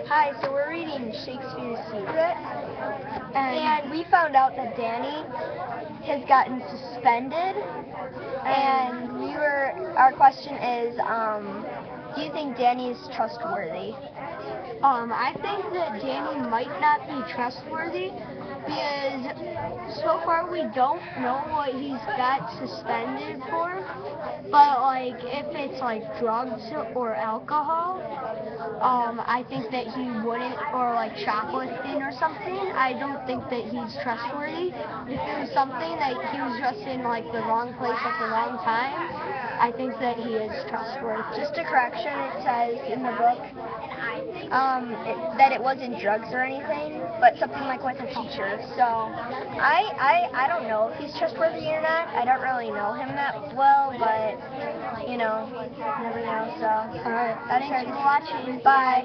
Hi, so we're reading Shakespeare's Secret, and we found out that Danny has gotten suspended, and our question is, do you think Danny is trustworthy? I think that Danny might not be trustworthy because so far we don't know what he's got suspended for. But like if it's like drugs or alcohol, I think that he wouldn't, or like shoplifting or something. I don't think that he's trustworthy. If it was something that he was just in like the wrong place at the wrong time, I think that he is trustworthy. Just a correction, it says in the book that it wasn't drugs or anything, but something like with a teacher. So I don't know if he's trustworthy or not. I don't really know him that well, but you know, never know. So Alright, that's thanks our for watching. Bye.